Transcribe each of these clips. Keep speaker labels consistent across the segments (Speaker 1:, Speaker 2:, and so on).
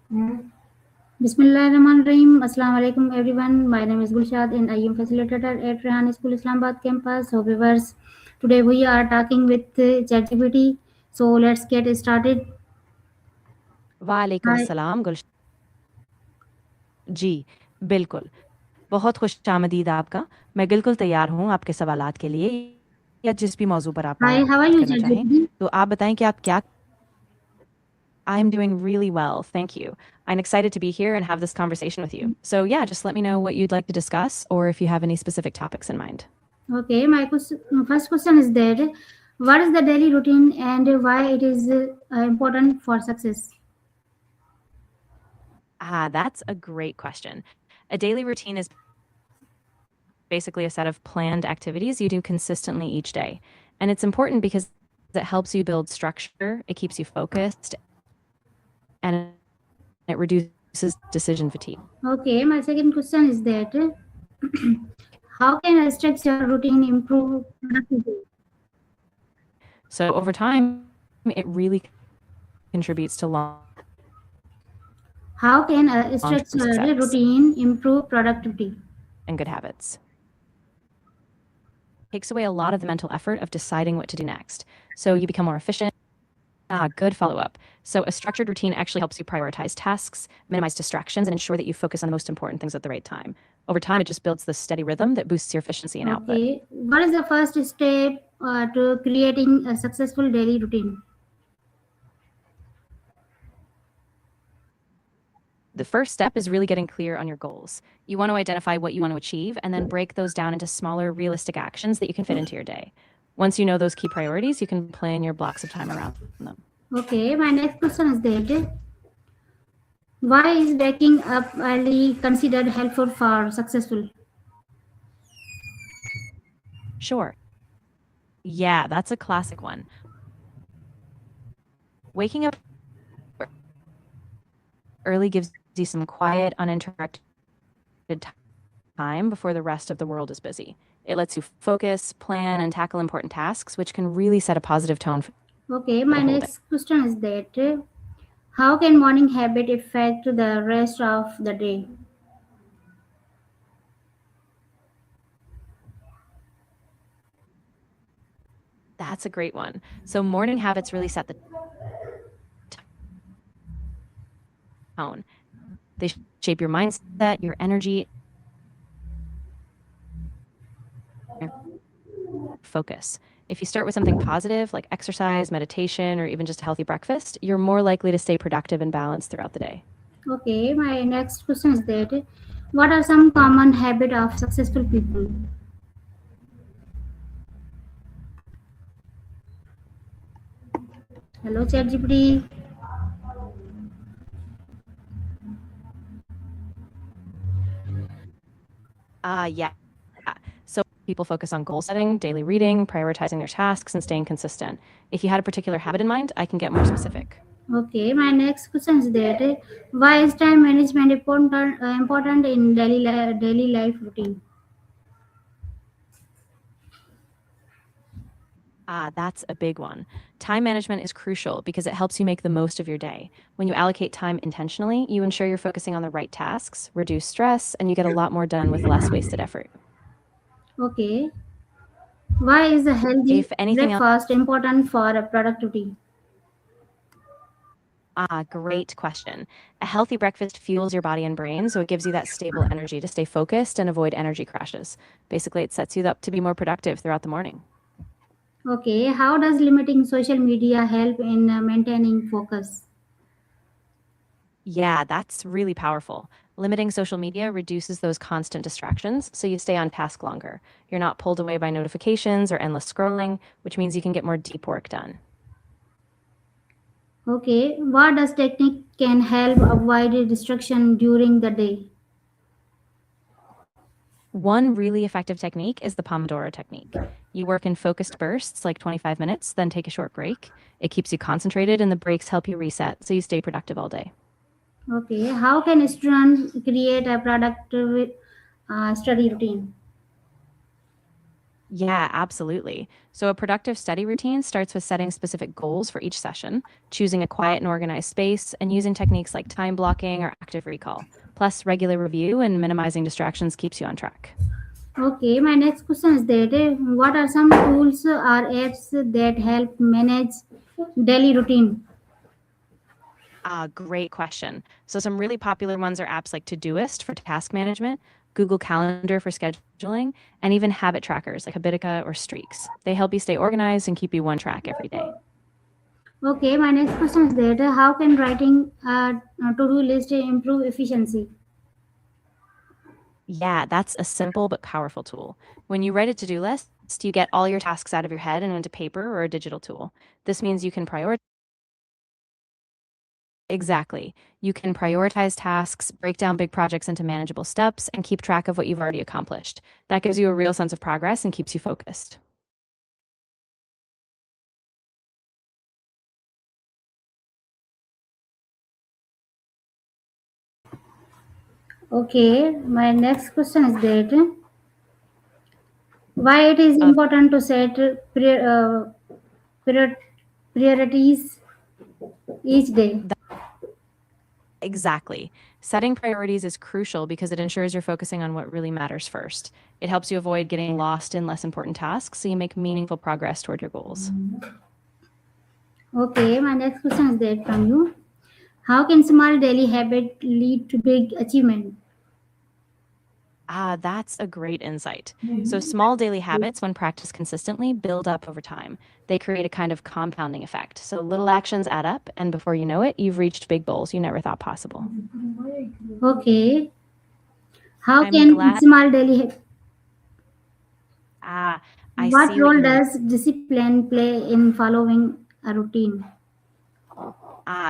Speaker 1: Bismillahirrahmanirrahim. Assalamu alaikum everyone. My name is Gulshad and I am facilitator at Rehan School Islamabad campus. So viewers, today we are talking with ChatGPT. So let's get started.
Speaker 2: वालेकुम
Speaker 1: Hi.
Speaker 2: अस्सलाम गुल जी, बिल्कुल। बहुत खुशामदीद आपका। मैं बिल्कुल तैयार हूँ आपके सवालात के लिए या जिस भी मौजू पर आप
Speaker 1: Hi, how are
Speaker 2: बात
Speaker 1: you
Speaker 2: करना चाहें।
Speaker 1: ChatGPT?
Speaker 2: तो आप बताएं कि आप क्या I'm doing really well, thank you. I'm excited to be here and have this conversation with you. So yeah, just let me know what you'd like to discuss or if you have any specific topics in mind.
Speaker 1: Okay, first question is that what is the daily routine and why it is important for success?
Speaker 2: That's a great question. A daily routine is basically a set of planned activities you do consistently each day. And it's important because it helps you build structure, it keeps you focused, and it reduces decision fatigue.
Speaker 1: Okay, my second question is that how can a structured routine improve productivity?
Speaker 2: So over time, it really contributes to
Speaker 1: How can a
Speaker 2: long-term
Speaker 1: structured
Speaker 2: success
Speaker 1: routine improve productivity?
Speaker 2: and good habits. It takes away a lot of the mental effort of deciding what to do next. So you become more efficient. Good follow-up. So a structured routine actually helps you prioritize tasks, minimize distractions, and ensure that you focus on the most important things at the right time. Over time, it just builds this steady rhythm that boosts your efficiency and output.
Speaker 1: Okay, what is the first step to creating a successful daily routine?
Speaker 2: The first step is really getting clear on your goals. You want to identify what you want to achieve and then break those down into smaller, realistic actions that you can fit into your day. Once you know those key priorities, you can plan your blocks of time around them.
Speaker 1: Okay, my next question is that why is waking up early considered helpful for successful?
Speaker 2: Sure. Yeah, that's a classic one. Waking up early gives you some quiet, uninterrupted time before the rest of the world is busy. It lets you focus, plan, and tackle important tasks, which can really set a positive tone for
Speaker 1: Okay,
Speaker 2: the
Speaker 1: my
Speaker 2: whole day.
Speaker 1: next question is that how can morning habit affect the rest of the day?
Speaker 2: That's a great one. So morning habits really set the tone. They shape your mindset, your energy, your focus. If you start with something positive like exercise, meditation, or even just a healthy breakfast, you're more likely to stay productive and balanced throughout the day.
Speaker 1: Okay, my next question is that what are some common habit of successful people? Hello, ChatGPT.
Speaker 2: Yeah. So people focus on goal setting, daily reading, prioritizing their tasks, and staying consistent. If you had a particular habit in mind, I can get more specific.
Speaker 1: Okay, my next question is that why is time management important in daily life routine?
Speaker 2: That's a big one. Time management is crucial because it helps you make the most of your day. When you allocate time intentionally, you ensure you're focusing on the right tasks, reduce stress, and you get a lot more done with less wasted effort.
Speaker 1: Okay, why is a healthy
Speaker 2: If anything else,
Speaker 1: breakfast important for productivity?
Speaker 2: great question. A healthy breakfast fuels your body and brain, so it gives you that stable energy to stay focused and avoid energy crashes. Basically, it sets you up to be more productive throughout the morning.
Speaker 1: Okay, how does limiting social media help in maintaining focus?
Speaker 2: Yeah, that's really powerful. Limiting social media reduces those constant distractions, so you stay on task longer. You're not pulled away by notifications or endless scrolling, which means you can get more deep work done.
Speaker 1: Okay, what does technique can help avoid distraction during the day?
Speaker 2: One really effective technique is the Pomodoro technique. You work in focused bursts, like 25 minutes, then take a short break. It keeps you concentrated, and the breaks help you reset, so you stay productive all day.
Speaker 1: Okay, how can students create a productive study routine?
Speaker 2: Yeah, absolutely. So, a productive study routine starts with setting specific goals for each session, choosing a quiet and organized space, and using techniques like time blocking or active recall. Plus, regular review and minimizing distractions keeps you on track.
Speaker 1: Okay, my next question is that what are some tools or apps that help manage daily routine?
Speaker 2: Great question. So, some really popular ones are apps like Todoist for task management, Google Calendar for scheduling, and even habit trackers like Habitica or Streaks. They help you stay organized and keep you on track every day.
Speaker 1: Okay, my next question is that how can writing a to-do list improve efficiency?
Speaker 2: Yeah, that's a simple but powerful tool. When you write a to do list, you get all your tasks out of your head and into paper or a digital tool. This means you can prioritize. Exactly. You can prioritize tasks, break down big projects into manageable steps, and keep track of what you've already accomplished. That gives you a real sense of progress and keeps you focused.
Speaker 1: Okay, my next question is that why it is
Speaker 2: Of
Speaker 1: important to set prior- priorities each day.
Speaker 2: that, exactly. Setting priorities is crucial because it ensures you're focusing on what really matters first. It helps you avoid getting lost in less important tasks so you make meaningful progress toward your goals.
Speaker 1: Okay, my next question is that from you. How can small daily habit lead to big achievement?
Speaker 2: That's a great insight. So, small daily habits, when practiced consistently, build up over time. They create a kind of compounding effect. So, little actions add up, and before you know it, you've reached big goals you never thought possible.
Speaker 1: Okay, how
Speaker 2: I'm
Speaker 1: can
Speaker 2: glad.
Speaker 1: small daily
Speaker 2: Ah, I
Speaker 1: what
Speaker 2: see what
Speaker 1: role
Speaker 2: you mean.
Speaker 1: does discipline play in following a routine?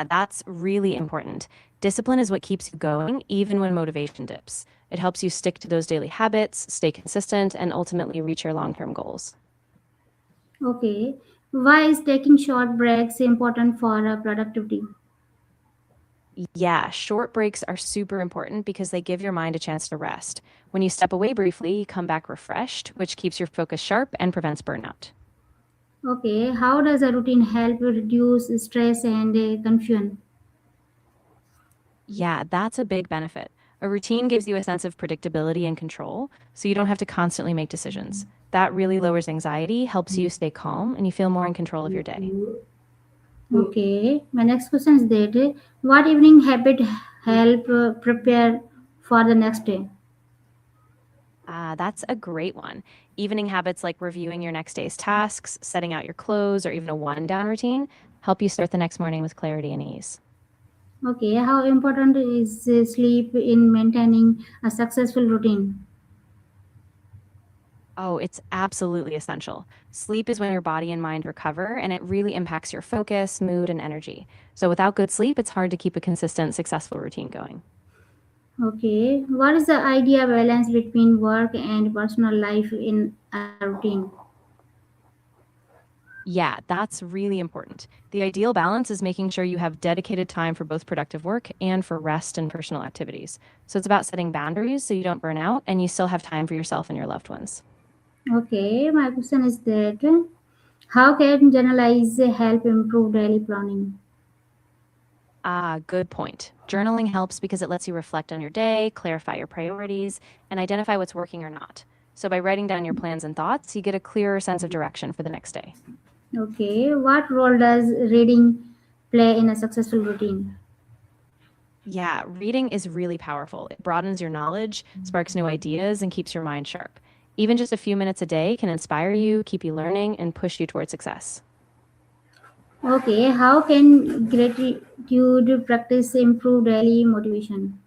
Speaker 2: That's really important. Discipline is what keeps you going, even when motivation dips. It helps you stick to those daily habits, stay consistent, and ultimately reach your long term goals.
Speaker 1: Okay, why is taking short breaks important for productivity?
Speaker 2: Yeah, short breaks are super important because they give your mind a chance to rest. When you step away briefly, you come back refreshed, which keeps your focus sharp and prevents burnout.
Speaker 1: Okay, how does a routine help reduce stress and confusion?
Speaker 2: Yeah, that's a big benefit. A routine gives you a sense of predictability and control, so you don't have to constantly make decisions. That really lowers anxiety, helps you stay calm, and you feel more in control of your day.
Speaker 1: Okay, my next question is that what evening habit help prepare for the next day?
Speaker 2: That's a great one. Evening habits like reviewing your next day's tasks, setting out your clothes, or even a one down routine help you start the next morning with clarity and ease.
Speaker 1: Okay, how important is sleep in maintaining a successful routine?
Speaker 2: Oh, it's absolutely essential. Sleep is when your body and mind recover, and it really impacts your focus, mood, and energy. So, without good sleep, it's hard to keep a consistent, successful routine going.
Speaker 1: Okay, what is the idea balance between work and personal life in a routine?
Speaker 2: Yeah, that's really important. The ideal balance is making sure you have dedicated time for both productive work and for rest and personal activities. So, it's about setting boundaries so you don't burn out and you still have time for yourself and your loved ones.
Speaker 1: Okay, my question is that how can generalize help improve daily planning?
Speaker 2: Good point. Journaling helps because it lets you reflect on your day, clarify your priorities, and identify what's working or not. So, by writing down your plans and thoughts, you get a clearer sense of direction for the next day.
Speaker 1: Okay, what role does reading play in a successful routine?
Speaker 2: Yeah, reading is really powerful. It broadens your knowledge, sparks new ideas, and keeps your mind sharp. Even just a few minutes a day can inspire you, keep you learning, and push you toward success.
Speaker 1: Okay, how can gratitude practice improve daily motivation?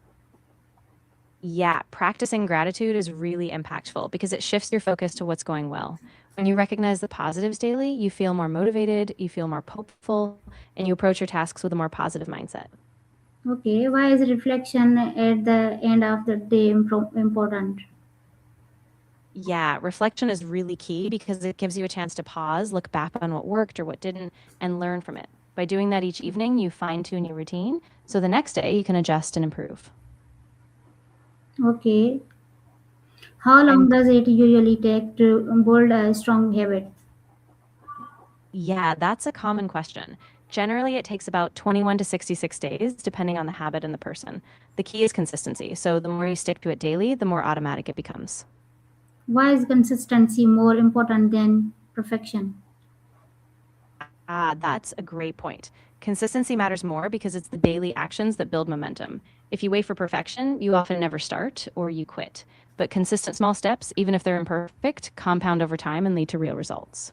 Speaker 2: Yeah, practicing gratitude is really impactful because it shifts your focus to what's going well. When you recognize the positives daily, you feel more motivated, you feel more hopeful, and you approach your tasks with a more positive mindset.
Speaker 1: Okay, why is reflection at the end of the day important?
Speaker 2: Yeah, reflection is really key because it gives you a chance to pause, look back on what worked or what didn't, and learn from it. By doing that each evening, you fine tune your routine. So the next day, you can adjust and improve.
Speaker 1: Okay, How long
Speaker 2: And
Speaker 1: does it usually take to build a strong habit?
Speaker 2: yeah, that's a common question. Generally, it takes about 21 to 66 days, depending on the habit and the person. The key is consistency. So the more you stick to it daily, the more automatic it becomes.
Speaker 1: Why is consistency more important than perfection?
Speaker 2: Ah, that's a great point. Consistency matters more because it's the daily actions that build momentum. If you wait for perfection, you often never start or you quit. But consistent small steps, even if they're imperfect, compound over time and lead to real results.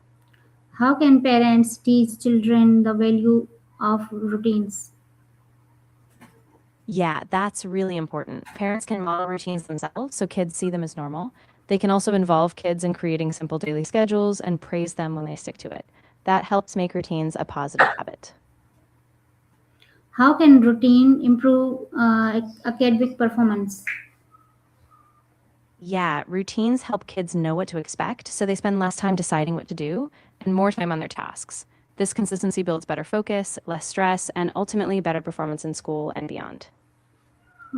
Speaker 1: How can parents teach children the value of routines?
Speaker 2: Yeah, that's really important. Parents can model routines themselves so kids see them as normal. They can also involve kids in creating simple daily schedules and praise them when they stick to it. That helps make routines a positive habit.
Speaker 1: How can routine improve academic performance?
Speaker 2: Yeah, routines help kids know what to expect, so they spend less time deciding what to do and more time on their tasks. This consistency builds better focus, less stress, and ultimately better performance in school and beyond.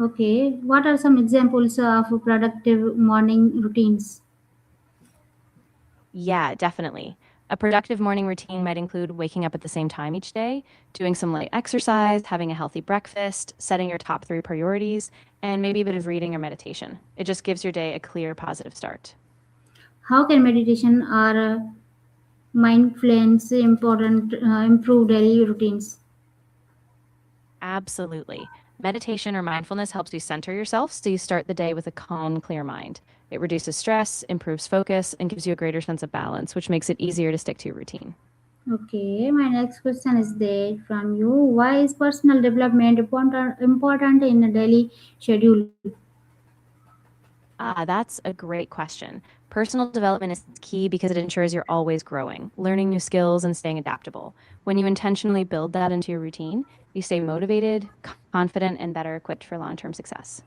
Speaker 1: Okay, what are some examples of productive morning routines?
Speaker 2: Yeah, definitely. A productive morning routine might include waking up at the same time each day, doing some light exercise, having a healthy breakfast, setting your top three priorities, and maybe a bit of reading or meditation. It just gives your day a clear, positive start.
Speaker 1: How can meditation or mindfulness important improve daily routines?
Speaker 2: Absolutely. Meditation or mindfulness helps you center yourself so you start the day with a calm, clear mind. It reduces stress, improves focus, and gives you a greater sense of balance, which makes it easier to stick to your routine.
Speaker 1: Okay, my next question is that from you. Why is personal development important in a daily schedule?
Speaker 2: That's a great question. Personal development is key because it ensures you're always growing, learning new skills, and staying adaptable. When you intentionally build that into your routine, you stay motivated, confident, and better equipped for long term success.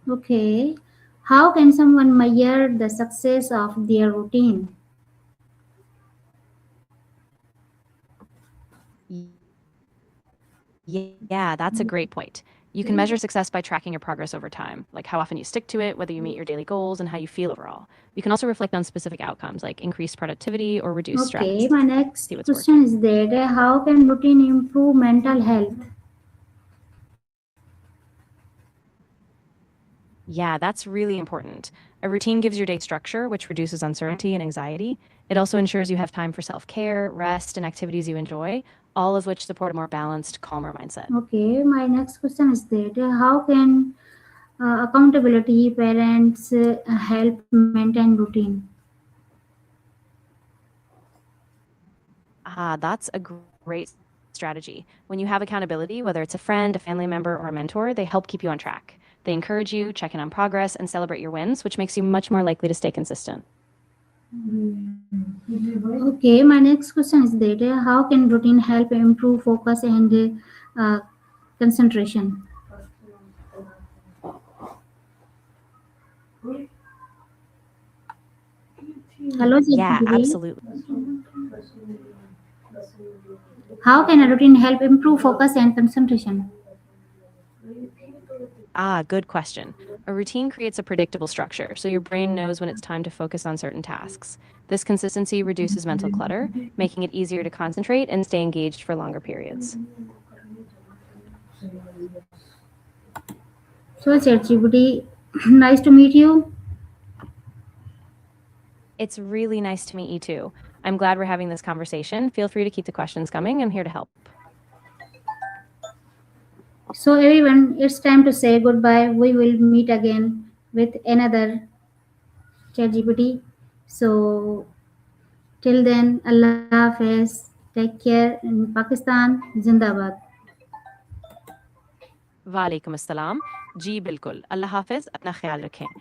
Speaker 1: Okay, how can someone measure the success of their routine?
Speaker 2: Yeah, that's a great point. You can measure success by tracking your progress over time, like how often you stick to it, whether you meet your daily goals, and how you feel overall. You can also reflect on specific outcomes like increased productivity or reduced
Speaker 1: Okay,
Speaker 2: stress.
Speaker 1: my
Speaker 2: See
Speaker 1: next
Speaker 2: what's
Speaker 1: question
Speaker 2: working.
Speaker 1: is that how can routine improve mental health?
Speaker 2: Yeah, that's really important. A routine gives your day structure, which reduces uncertainty and anxiety. It also ensures you have time for self care, rest, and activities you enjoy, all of which support a more balanced, calmer mindset.
Speaker 1: Okay, my next question is that how can accountability parents help maintain routine?
Speaker 2: That's a great strategy. When you have accountability, whether it's a friend, a family member, or a mentor, they help keep you on track. They encourage you, check in on progress, and celebrate your wins, which makes you much more likely to stay consistent.
Speaker 1: Okay, my next question is that how can routine help improve focus and concentration? Hello,
Speaker 2: Yeah,
Speaker 1: ChatGPT.
Speaker 2: absolutely.
Speaker 1: How can a routine help improve focus and concentration?
Speaker 2: Good question. A routine creates a predictable structure, so your brain knows when it's time to focus on certain tasks. This consistency reduces mental clutter, making it easier to concentrate and stay engaged for longer periods.
Speaker 1: So, ChatGPT, nice to meet you.
Speaker 2: It's really nice to meet you too. I'm glad we're having this conversation. Feel free to keep the questions coming. I'm here to help.
Speaker 1: So, everyone, it's time to say goodbye. We will meet again with another ChatGPT. So, till then, Allah Hafiz. Take care in Pakistan. Zindabad.
Speaker 2: वालेकुम अस्सलाम जी बिल्कुल अल्लाह हाफिज़ अपना ख्याल रखें